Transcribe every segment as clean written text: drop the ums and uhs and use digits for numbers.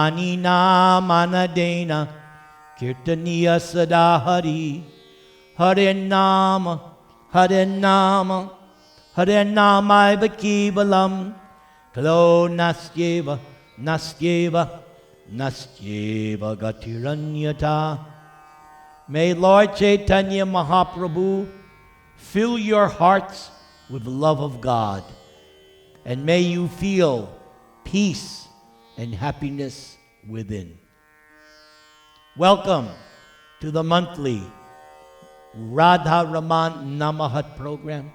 Anina manadena kirtaniya sada hari. Hare Nama, Hare Nama, Hare Nama Kevalam. Kalo nastyeva, nastyeva, nastyeva gatiranyata. May Lord Chaitanya Mahaprabhu fill your hearts with the love of God, and may you feel peace and happiness within. Welcome to the monthly Radha Raman Namahat program.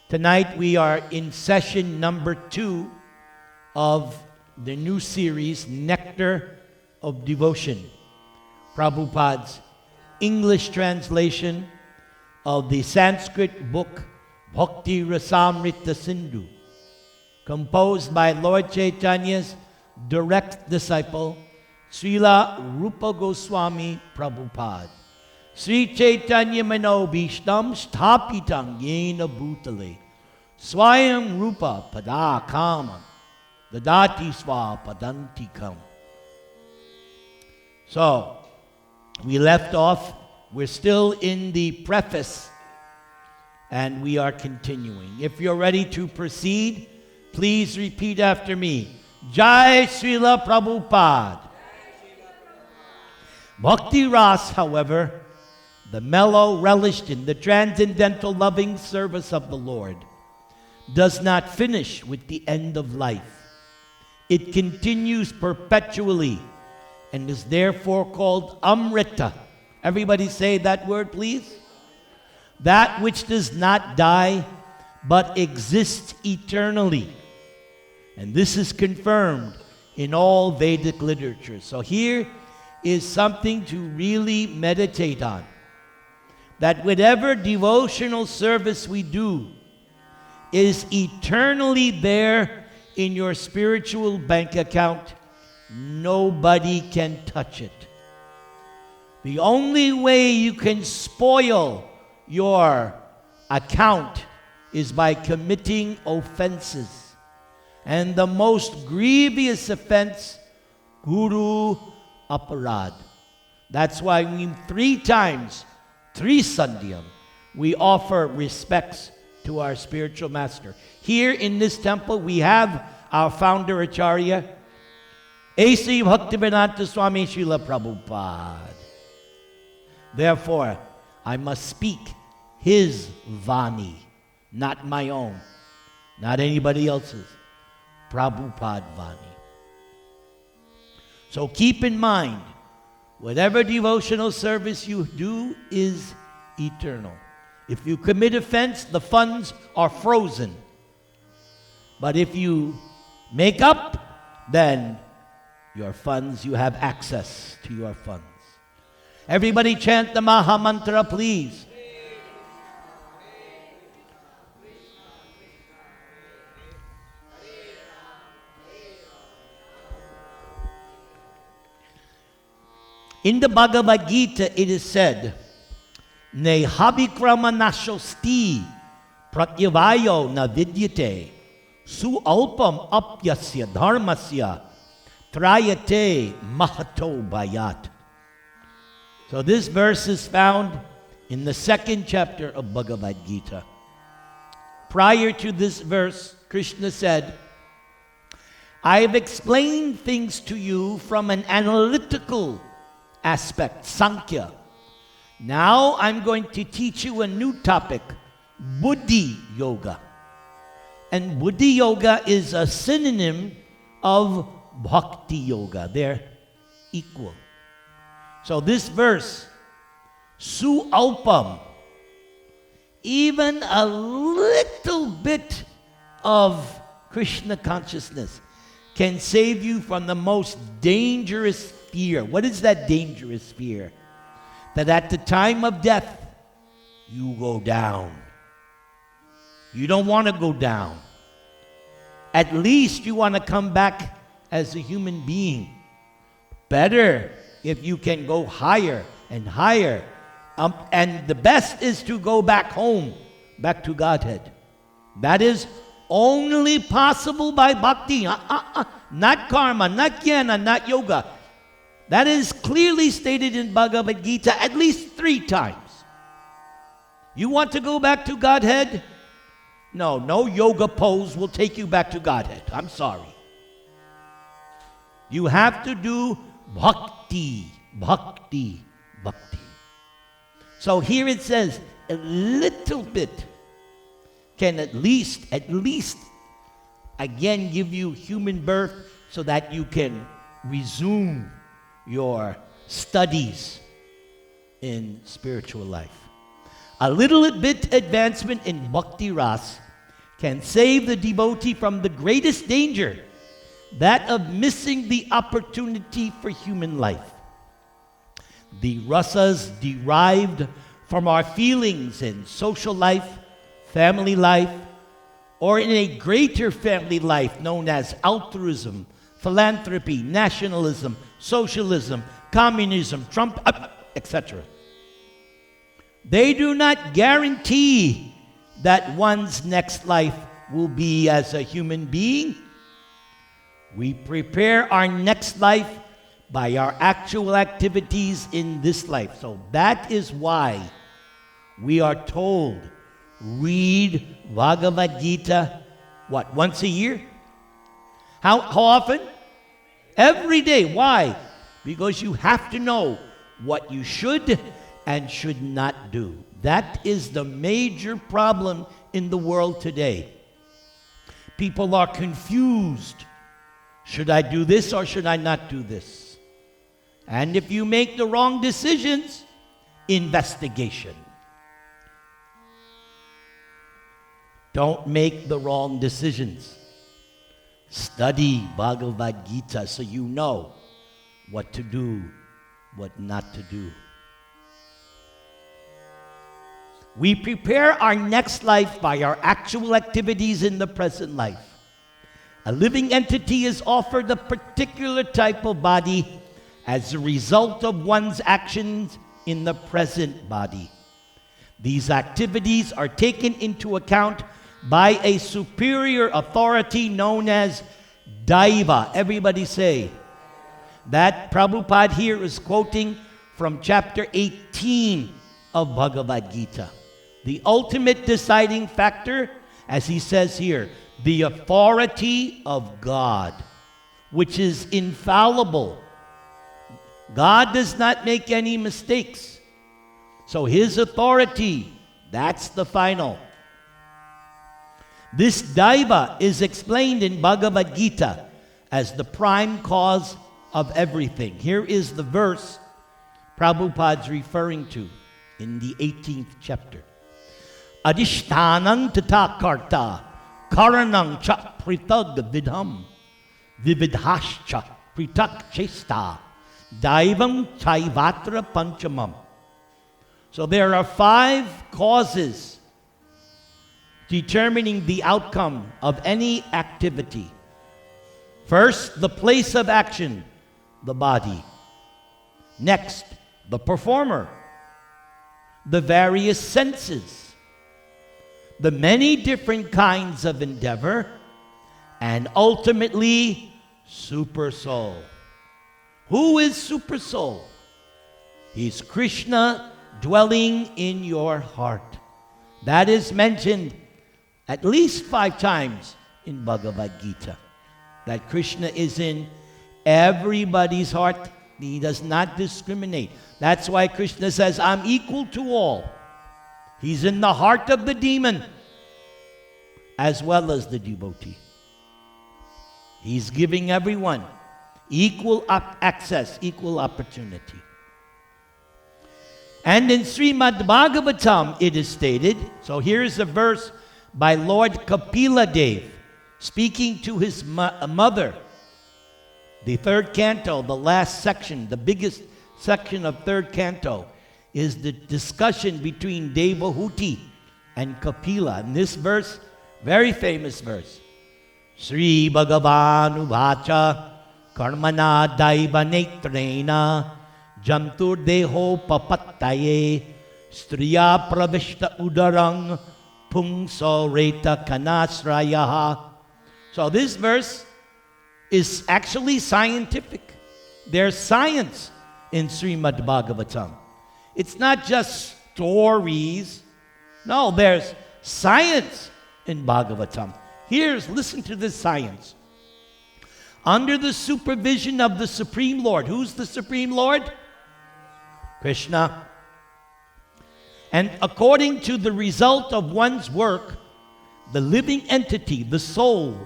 Tonight we are in session number 2 of the new series, Nectar of Devotion, Prabhupada's English translation of the Sanskrit book Bhakti Rasamrita Sindhu, composed by Lord Chaitanya's direct disciple, Srila Rupa Goswami Prabhupada. Sri Chaitanya Mano Bhishtam Sthapitam Yena Bhutale Swayam Rupa Pada Kama Dadati Swa Padantikam. So, we left off, we're still in the preface, and we are continuing. If you're ready to proceed, please repeat after me. Jai Srila Prabhupada. Bhakti Ras, however, the mellow relished in the transcendental loving service of the Lord, does not finish with the end of life. It continues perpetually and is therefore called Amrita. Everybody say that word, please. That which does not die but exists eternally. And this is confirmed in all Vedic literature. So here is something to really meditate on. That whatever devotional service we do is eternally there in your spiritual bank account. Nobody can touch it. The only way you can spoil your account is by committing offenses. And the most grievous offense, Guru Aparad. That's why we 3 times, 3 Sandhyam, we offer respects to our spiritual master. Here in this temple, we have our founder Acharya, A.C. Bhaktivedanta Swami Srila Prabhupada. Therefore, I must speak his Vani, not my own, not anybody else's. Prabhupada Vani. So keep in mind, whatever devotional service you do is eternal. If you commit offense, the funds are frozen. But if you make up, then your funds, you have access to your funds. Everybody chant the Maha Mantra, please. In the Bhagavad Gita, it is said, Nehabikrama nashosti pratyavayo na vidyate sualpam apyasya dharmasya trayate mahato bhayat. So this verse is found in the 2nd chapter of Bhagavad Gita. Prior to this verse, Krishna said, I have explained things to you from an analytical aspect, Sankhya. Now I'm going to teach you a new topic, Buddhi Yoga. And Buddhi Yoga is a synonym of Bhakti Yoga. They're equal. So this verse, Su Alpam, even a little bit of Krishna consciousness can save you from the most dangerous fear. What is that dangerous fear? That at the time of death, you go down. You don't want to go down. At least you want to come back as a human being. Better if you can go higher and higher. And the best is to go back home, back to Godhead. That is only possible by bhakti. Not karma, not jnana, not yoga. That is clearly stated in Bhagavad Gita at least 3 times. You want to go back to Godhead? No yoga pose will take you back to Godhead. I'm sorry. You have to do bhakti, bhakti, bhakti. So here it says, a little bit can at least, again give you human birth so that you can resume your studies in spiritual life. A little bit advancement in bhakti ras can save the devotee from the greatest danger, that of missing the opportunity for human life. The rasas derived from our feelings in social life, family life, or in a greater family life known as altruism, philanthropy, nationalism, socialism, communism, Trump, etc. They do not guarantee that one's next life will be as a human being. We prepare our next life by our actual activities in this life. So that is why we are told, read Bhagavad Gita, what, once a year? How often? Every day. Why? Because you have to know what you should and should not do. That is the major problem in the world today. People are confused. Should I do this or should I not do this? And if you make the wrong decisions, investigation. Don't make the wrong decisions. Study Bhagavad Gita so you know what to do, what not to do. We prepare our next life by our actual activities in the present life. A living entity is offered a particular type of body as a result of one's actions in the present body. These activities are taken into account by a superior authority known as Daiva. Everybody say. That Prabhupada here is quoting from chapter 18 of Bhagavad Gita. The ultimate deciding factor, as he says here, the authority of God, which is infallible. God does not make any mistakes. So his authority, that's the final. This Daiva is explained in Bhagavad Gita as the prime cause of everything. Here is the verse Prabhupada's referring to in the 18th chapter. Adishtanang tata karta karanang cha pritag vidham vividhascha pritak chesta daivam chaivatra panchamam. So there are 5 causes determining the outcome of any activity. First, the place of action, the body. Next, the performer, the various senses, the many different kinds of endeavor, and ultimately, super soul. Who is super soul? He's Krishna dwelling in your heart. That is mentioned at least 5 times in Bhagavad Gita. That Krishna is in everybody's heart. He does not discriminate. That's why Krishna says, I'm equal to all. He's in the heart of the demon as well as the devotee. He's giving everyone equal access, equal opportunity. And in Srimad Bhagavatam it is stated, so here's a verse by Lord Kapila Dev speaking to his mother. The 3rd canto, the last section, the biggest section of 3rd canto, is the discussion between Devahuti and Kapila. And this verse, very famous verse, Sri Bhagavanu Vacha Karmana Daiva Netrena Jantur Deho Papattaye Striya Pravishta Udarang pungso reta kanasrayaha. So this verse is actually scientific. There's science in Srimad Bhagavatam. It's not just stories. No, there's science in Bhagavatam. Listen to this science. Under the supervision of the Supreme Lord. Who's the Supreme Lord? Krishna. And according to the result of one's work, the living entity, the soul,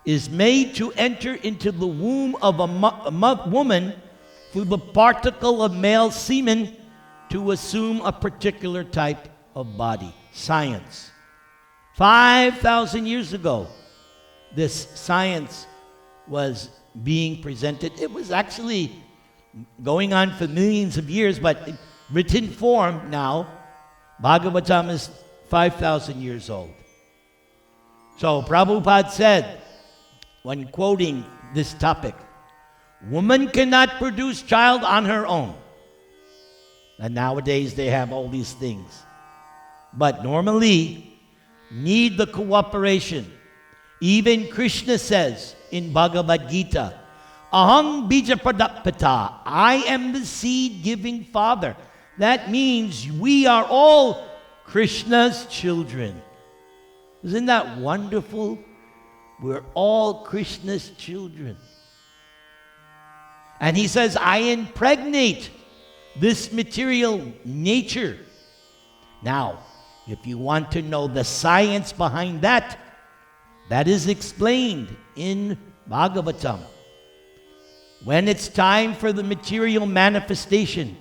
is made to enter into the womb of a woman through the particle of male semen to assume a particular type of body. Science. 5,000 years ago, this science was being presented. It was actually going on for millions of years, but in written form now, Bhagavatam is 5,000 years old. So Prabhupada said, when quoting this topic, woman cannot produce child on her own. And nowadays they have all these things. But normally need the cooperation. Even Krishna says in Bhagavad Gita, Aham bija pradapita, I am the seed-giving father. That means we are all Krishna's children. Isn't that wonderful? We're all Krishna's children. And he says, I impregnate this material nature. Now, if you want to know the science behind that, that is explained in Bhagavatam. When it's time for the material manifestation,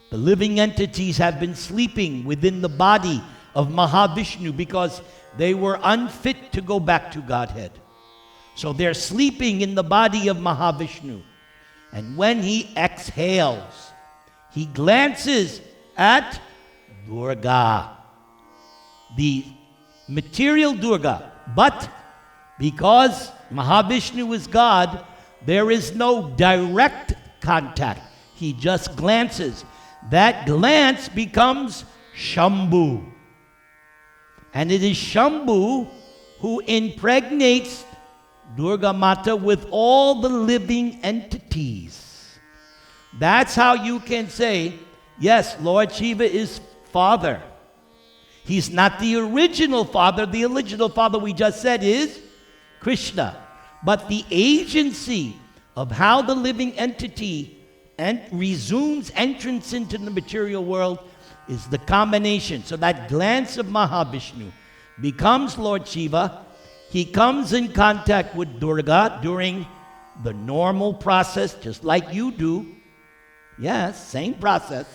the living entities have been sleeping within the body of Mahavishnu because they were unfit to go back to Godhead. So they're sleeping in the body of Mahavishnu. And when he exhales, he glances at Durga, the material Durga. But because Mahavishnu is God, there is no direct contact. He just glances. That glance becomes Shambhu. And it is Shambhu who impregnates Durga Mata with all the living entities. That's how you can say, yes, Lord Shiva is Father. He's not the original Father. The original Father we just said is Krishna. But the agency of how the living entity resumes entrance into the material world is the combination. So that glance of Mahavishnu becomes Lord Shiva. He comes in contact with Durga during the normal process, just like you do. Yes, same process.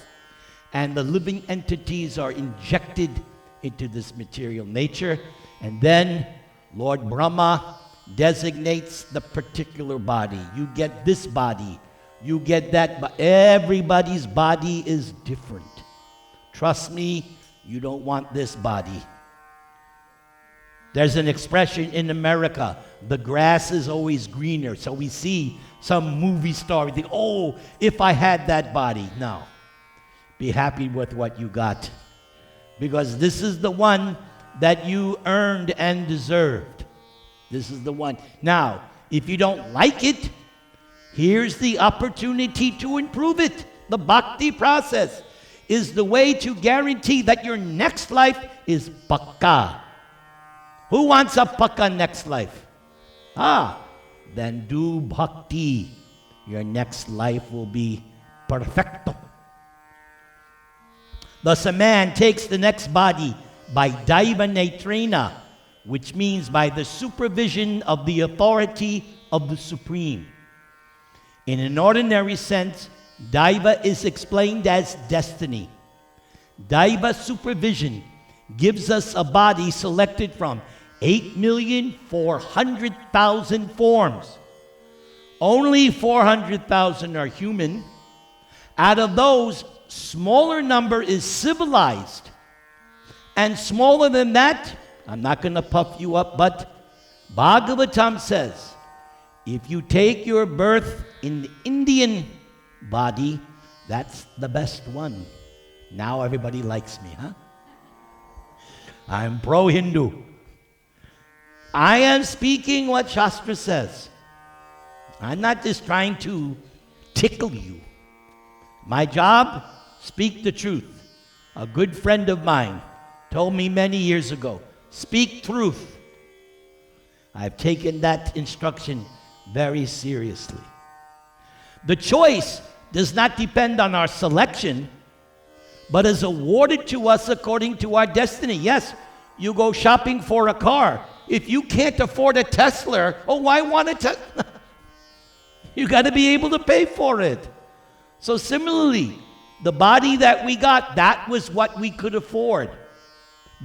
And the living entities are injected into this material nature. And then Lord Brahma designates the particular body. You get this body. You get that. But everybody's body is different. Trust me, you don't want this body. There's an expression in America, the grass is always greener. So we see some movie star, we think, oh, if I had that body. No. Be happy with what you got. Because this is the one that you earned and deserved. This is the one. Now, if you don't like it, here's the opportunity to improve it. The bhakti process is the way to guarantee that your next life is pakka. Who wants a pakka next life? Then do bhakti. Your next life will be perfecto. Thus a man takes the next body by daiva netrena, which means by the supervision of the authority of the Supreme. In an ordinary sense, daiva is explained as destiny. Daiva supervision gives us a body selected from 8,400,000 forms. Only 400,000 are human. Out of those, smaller number is civilized. And smaller than that, I'm not going to puff you up, but Bhagavatam says, if you take your birth in the Indian body, that's the best one. Now everybody likes me, huh? I'm pro-Hindu. I am speaking what Shastra says. I'm not just trying to tickle you. My job, speak the truth. A good friend of mine told me many years ago, speak truth. I've taken that instruction very seriously. The choice does not depend on our selection, but is awarded to us according to our destiny. Yes, you go shopping for a car. If you can't afford a Tesla, why want a Tesla? You got to be able to pay for it. So similarly, the body that we got, that was what we could afford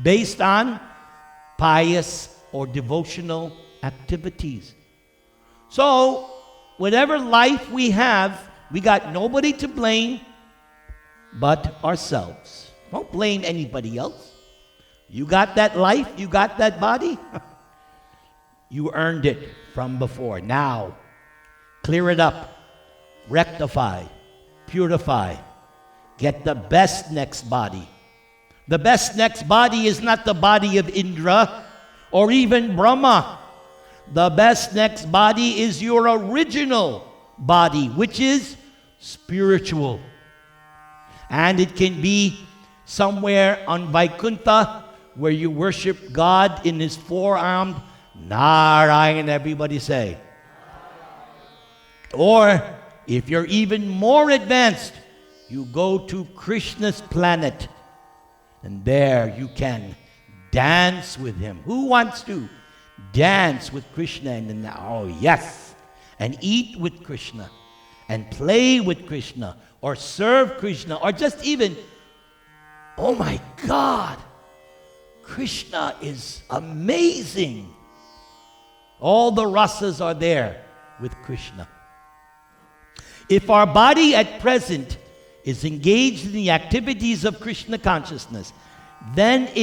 based on pious or devotional activities. So, whatever life we have, we got nobody to blame but ourselves. Don't blame anybody else. You got that life, you got that body. You earned it from before. Now, clear it up, rectify, purify, get the best next body. The best next body is not the body of Indra or even Brahma. The best next body is your original body, which is spiritual. And it can be somewhere on Vaikuntha where you worship God in his four-armed Narayan, everybody say. Or if you're even more advanced, you go to Krishna's planet, and there you can dance with him. Who wants to dance with Krishna? And yes, and eat with Krishna, and play with Krishna, or serve Krishna, or just even, oh my God, Krishna is amazing. All the rasas are there with Krishna. If our body at present is engaged in the activities of Krishna consciousness, then it